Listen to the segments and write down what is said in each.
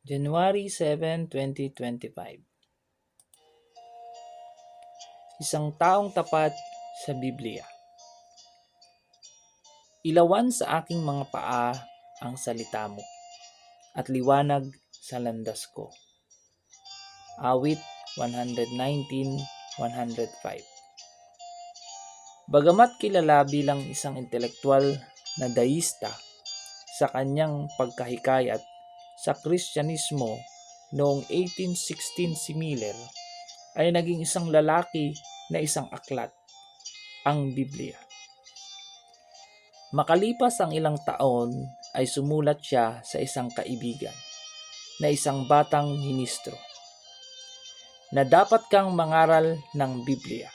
January 7, 2025. Isang taong tapat sa Biblia. Ilawan sa aking mga paa ang salita mo at liwanag sa landas ko. Awit 119:105. Bagamat kilala bilang isang intelektual na deista sa kanyang pagkahikayat sa Kristyanismo noong 1816, si Miller ay naging isang lalaki na isang aklat, ang Biblia. Makalipas ang ilang taon ay sumulat siya sa isang kaibigan na isang batang ministro na dapat kang mangaral ng Biblia.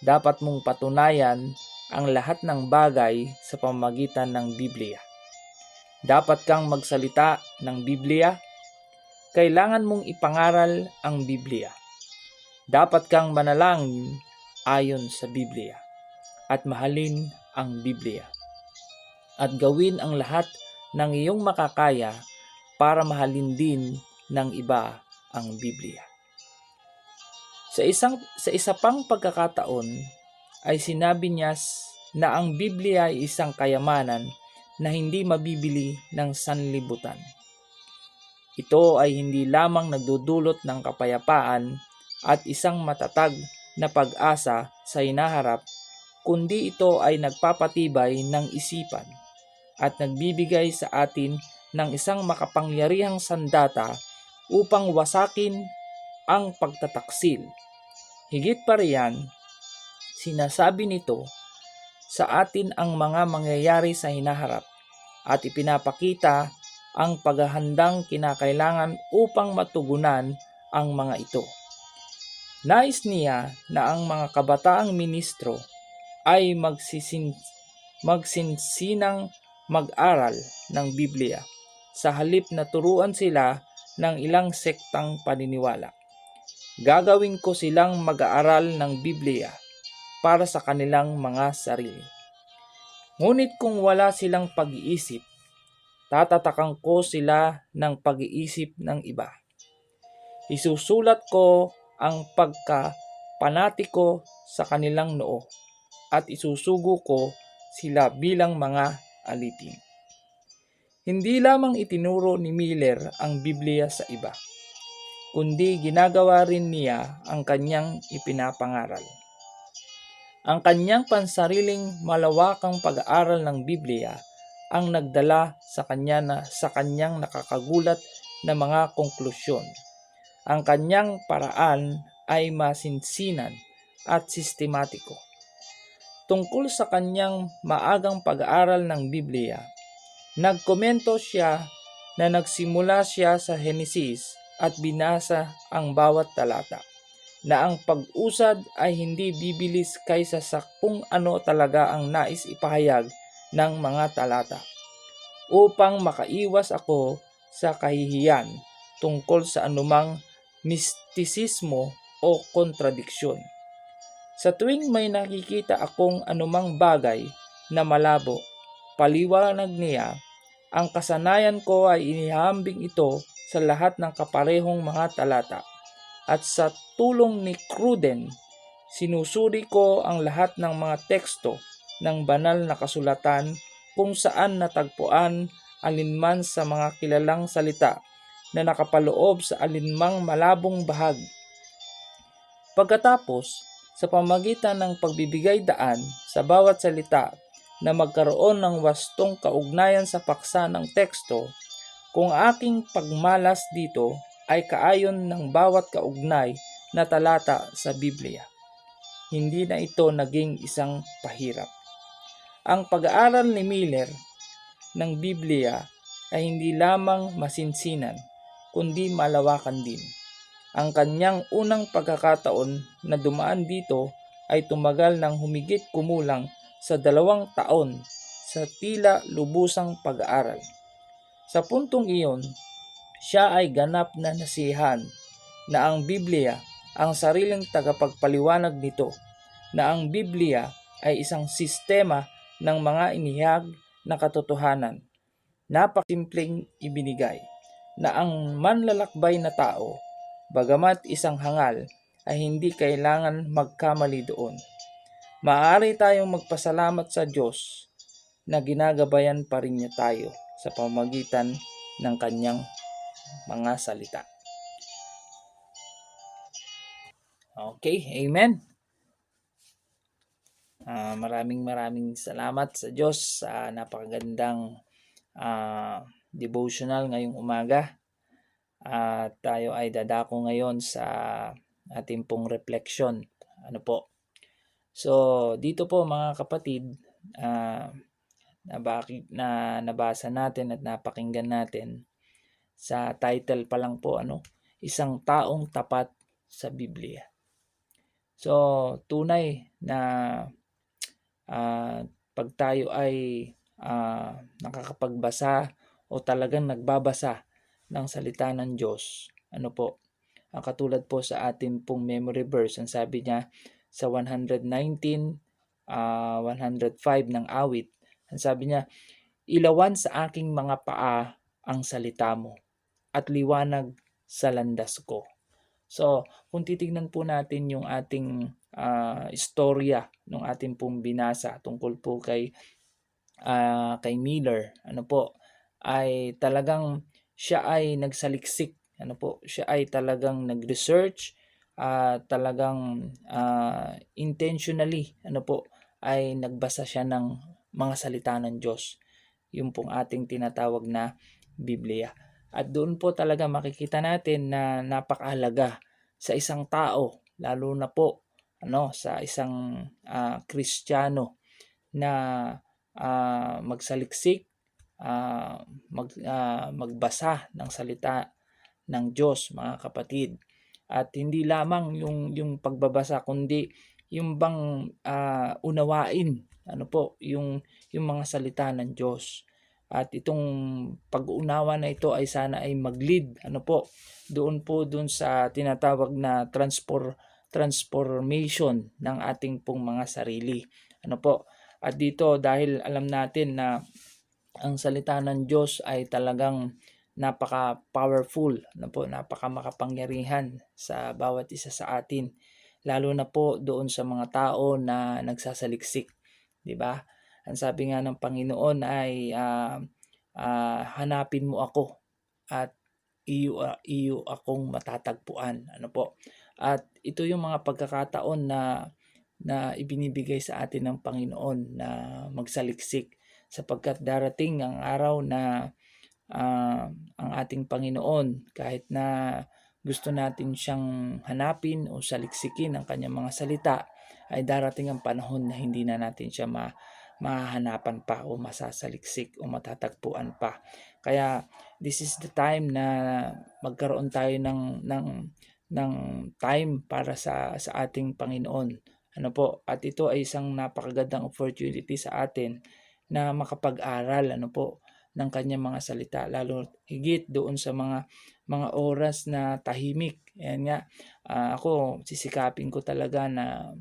Dapat mong patunayan ang lahat ng bagay sa pamamagitan ng Biblia. Dapat kang magsalita ng Biblia. Kailangan mong ipangaral ang Biblia. Dapat kang manalangin ayon sa Biblia at mahalin ang Biblia. At gawin ang lahat ng iyong makakaya para mahalin din ng iba ang Biblia. Sa isa pang pagkakataon ay sinabi niya na ang Biblia ay isang kayamanan na hindi mabibili ng sanlibutan. Ito ay hindi lamang nagdudulot ng kapayapaan at isang matatag na pag-asa sa hinaharap, kundi ito ay nagpapatibay ng isipan at nagbibigay sa atin ng isang makapangyarihang sandata upang wasakin ang pagtataksil. Higit pa riyan, sinasabi nito sa atin ang mga mangyayari sa hinaharap at ipinapakita ang paghahandang kinakailangan upang matugunan ang mga ito. Nais niya na ang mga kabataang ministro ay magsinsinang mag-aral ng Biblia sa halip na turuan sila ng ilang sektang paniniwala. Gagawin ko silang mag-aaral ng Biblia para sa kanilang mga sarili. Ngunit kung wala silang pag-iisip, tatatakan ko sila ng pag-iisip ng iba. Isusulat ko ang pagkapanatiko sa kanilang noo at isusugo ko sila bilang mga alipin. Hindi lamang itinuro ni Miller ang Biblia sa iba, kundi ginagawa rin niya ang kanyang ipinapangaral. Ang kanyang pansariling malawakang pag-aaral ng Biblia ang nagdala sa kanyang nakakagulat na mga konklusyon. Ang kanyang paraan ay masinsinan at sistematiko. Tungkol sa kanyang maagang pag-aaral ng Biblia, nagkomento siya na nagsimula siya sa Henesis at binasa ang bawat talata, na ang pag-usad ay hindi bibilis kaysa sa kung ano talaga ang nais ipahayag ng mga talata, upang makaiwas ako sa kahihiyan tungkol sa anumang mistisismo o kontradiksyon. Sa tuwing may nakikita akong anumang bagay na malabo, paliwanag niya, ang kasanayan ko ay inihahambing ito sa lahat ng kaparehong mga talata. At sa tulong ni Cruden, sinusuri ko ang lahat ng mga teksto ng banal na kasulatan kung saan natagpuan alinman sa mga kilalang salita na nakapaloob sa alinmang malabong bahagi. Pagkatapos, sa pamamagitan ng pagbibigay daan sa bawat salita na magkaroon ng wastong kaugnayan sa paksa ng teksto, kung aking pagmalas dito ay kaayon ng bawat kaugnay na talata sa Biblia. Hindi na ito naging isang pahirap. Ang pag-aaral ni Miller ng Biblia ay hindi lamang masinsinan, kundi malawakan din. Ang kanyang unang pagkakataon na dumaan dito ay tumagal ng humigit kumulang sa 2 taon sa tila lubusang pag-aaral. Sa puntong iyon, siya ay ganap na nasiyahan na ang Biblia ang sariling tagapagpaliwanag nito, na ang Biblia ay isang sistema ng mga inihayag na katotohanan, napakasimpleng ibinigay, na ang manlalakbay na tao, bagamat isang hangal, ay hindi kailangan magkamali doon. Maaari tayong magpasalamat sa Diyos na ginagabayan pa rin niya tayo sa pamamagitan ng kanyang mga salita. Okay, amen. Maraming salamat sa Diyos sa napakagandang devotional ngayong umaga. At tayo ay dadako ngayon sa ating pong reflection. Ano po? So, dito po mga kapatid, nabasa natin at napakinggan natin sa title pa lang po, isang taong tapat sa Biblia. So, tunay na pag tayo ay nakakapagbasa o talagang nagbabasa ng salita ng Diyos, katulad po sa ating pong memory verse, ang sabi niya sa 119, 105 ng awit, ang sabi niya, ilawan sa aking mga paa ang salita mo at liwanag sa landas ko. So, kung titignan po natin yung ating istorya ng ating pong binasa tungkol po kay Miller, ay talagang siya ay nagsaliksik, siya ay talagang nag-research, talagang intentionally, ay nagbasa siya ng mga salita ng Diyos, yung pong ating tinatawag na Biblia. At doon po talaga makikita natin na napakahalaga sa isang tao, lalo na po sa isang Kristiyano na magsaliksik, magbasa ng salita ng Diyos, mga kapatid. At hindi lamang yung pagbabasa, kundi yung bang unawain yung mga salita ng Diyos. At itong pag-uunawa na ito ay sana ay mag-lead doon sa tinatawag na transformation ng ating pong mga sarili. At dito, dahil alam natin na ang salita ng Diyos ay talagang napaka-powerful, napaka-makapangyarihan sa bawat isa sa atin, lalo na po doon sa mga tao na nagsasaliksik, 'di ba? Ang sabi nga ng Panginoon ay hanapin mo ako at iyo akong matatagpuan. At ito yung mga pagkakataon na ibinibigay sa atin ng Panginoon na magsaliksik, sapagkat darating ang araw na ang ating Panginoon, kahit na gusto natin siyang hanapin o saliksikin ang kanyang mga salita, ay darating ang panahon na hindi na natin siya mahahanapan pa o masasaliksik o matatagpuan pa. Kaya this is the time na magkaroon tayo ng time para sa ating Panginoon. At ito ay isang napakagandang opportunity sa atin na makapag-aral ng kanyang mga salita, lalo higit doon sa mga oras na tahimik. Ayan nga, ako sisikapin ko talaga na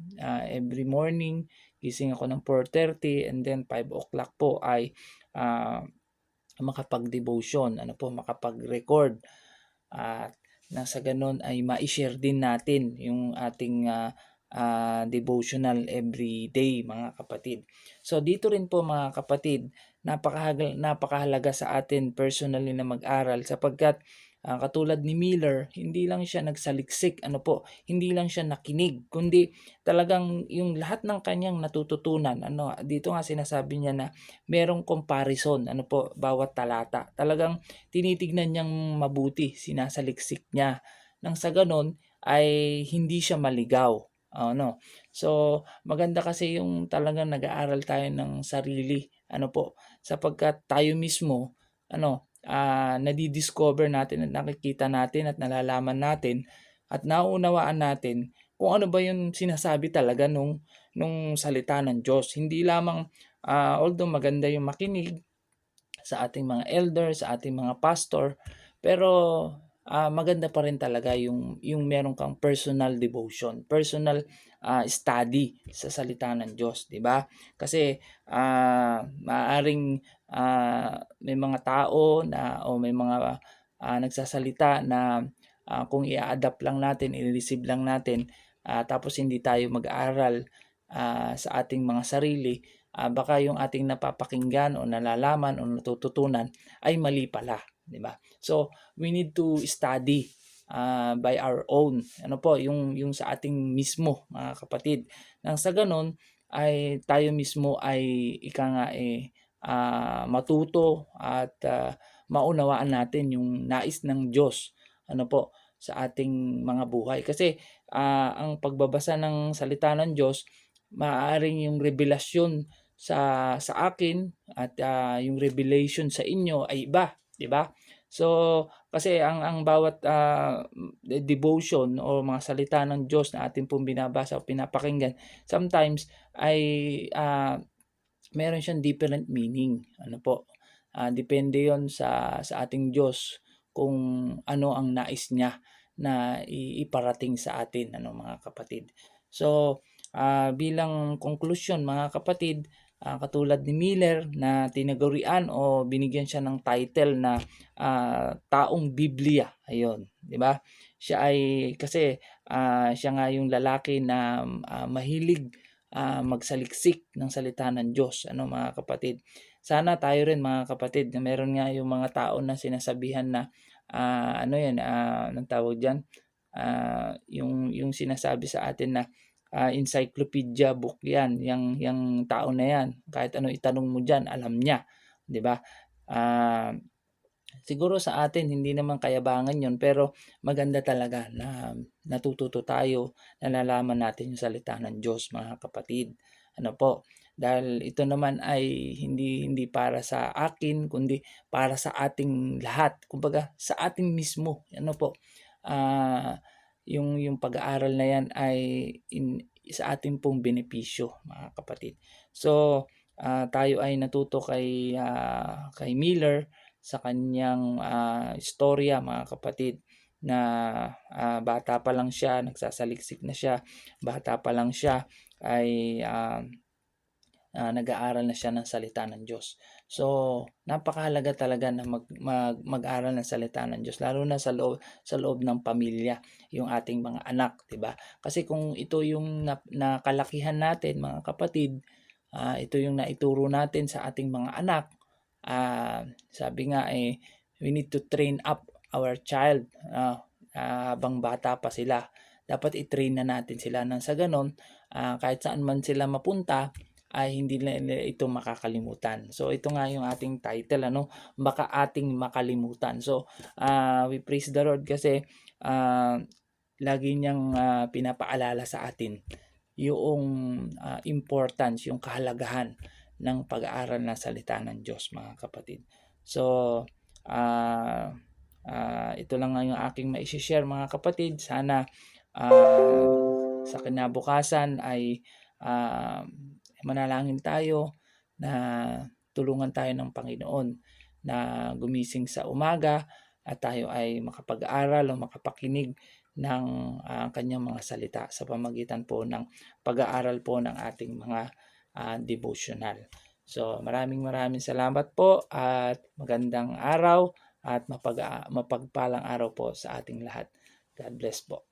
every morning gising ako ng 4:30 and then 5 o'clock po ay makapag-devotion, makapag-record, at nasa ganun ay ma-share din natin yung ating devotional every day, mga kapatid. So dito rin po, mga kapatid, napakahalaga sa atin personally na mag-aral, sapagkat katulad ni Miller, hindi lang siya nagsaliksik, hindi lang siya nakinig, kundi talagang yung lahat ng kanyang natututunan, dito nga sinasabi niya na merong comparison, bawat talata. Talagang tinitignan niyang mabuti, sinasaliksik niya. Nang sa ganon ay hindi siya maligaw. So maganda kasi yung talagang nag-aaral tayo ng sarili, sapagkat tayo mismo nadidiscover natin at nakikita natin at nalalaman natin at nauunawaan natin kung ano ba yung sinasabi talaga nung salita ng Diyos. Hindi lamang although maganda yung makinig sa ating mga elder, sa ating mga pastor, pero maganda pa rin talaga yung meron kang personal devotion, personal study sa salita ng Diyos, 'di ba? Kasi maaaring may mga tao na o may mga nagsasalita na kung i-adapt lang natin, i-receive lang natin, tapos hindi tayo mag-aaral sa ating mga sarili, baka yung ating napapakinggan o nalalaman o natututunan ay mali pala, di ba? So, we need to study by our own. Ano po, yung sa ating mismo, mga kapatid. Nang sa ganon, ay tayo mismo ay matuto at maunawaan natin yung nais ng Diyos, ano po, sa ating mga buhay. Kasi ang pagbabasa ng salita ng Diyos, maaaring yung revelasyon sa akin at yung revelation sa inyo ay iba, di ba? So, kasi ang bawat devotion o mga salita ng Diyos na ating pong binabasa o pinapakinggan, sometimes ay meron siyang different meaning. Ano po? Depende 'yon sa ating Diyos kung ano ang nais niya na iparating sa atin, ano mga kapatid. So, bilang conclusion mga kapatid, katulad ni Miller na tinagurian o binigyan siya ng title na taong Biblia, ayun, 'di ba? Siya ay kasi siya nga yung lalaki na mahilig magsaliksik ng salita ng Diyos, ano mga kapatid. Sana tayo rin mga kapatid, na meron nga yung mga tao na sinasabihan na ano yan, anong tawag diyan? Yung sinasabi sa atin na encyclopedia book yan, yang tao na yan. Kahit ano itanong mo diyan, alam niya, 'di ba? Siguro sa atin hindi naman kayabangan 'yon, pero maganda talaga na natututo tayo, nalalaman natin yung salita ng Diyos mga kapatid. Ano po, dahil ito naman ay hindi para sa akin kundi para sa ating lahat. Kumbaga sa atin mismo. Ano po, yung pag-aaral na yan ay sa ating pong benepisyo mga kapatid. So, tayo ay natuto kay Miller sa kanyang istorya mga kapatid, na bata pa lang siya, nagsasaliksik na siya, bata pa lang siya ay nag-aaral na siya ng salita ng Diyos. So, napakahalaga talaga na mag-aral ng salita ng Diyos, lalo na sa loob ng pamilya, yung ating mga anak, 'di ba? Kasi kung ito yung nakalakihan natin mga kapatid, ito yung naituro natin sa ating mga anak, sabi nga we need to train up our child habang bata pa sila. Dapat i-train na natin sila nang sa ganon, kahit saan man sila mapunta ay hindi nila ito makakalimutan. So ito nga yung ating title, ano, baka ating makalimutan. So we praise the Lord kasi lagi niyang pinapaalala sa atin yung importance, yung kahalagahan ng pag-aaral ng salita ng Diyos mga kapatid. So ito lang nga yung aking mai-share mga kapatid. Sana sa kinabukasan ay manalangin tayo na tulungan tayo ng Panginoon na gumising sa umaga at tayo ay makapag-aral o makapakinig ng kanyang mga salita sa pamagitan po ng pag-aaral po ng ating mga devotional. So maraming salamat po at magandang araw at mapagpalang araw po sa ating lahat. God bless po.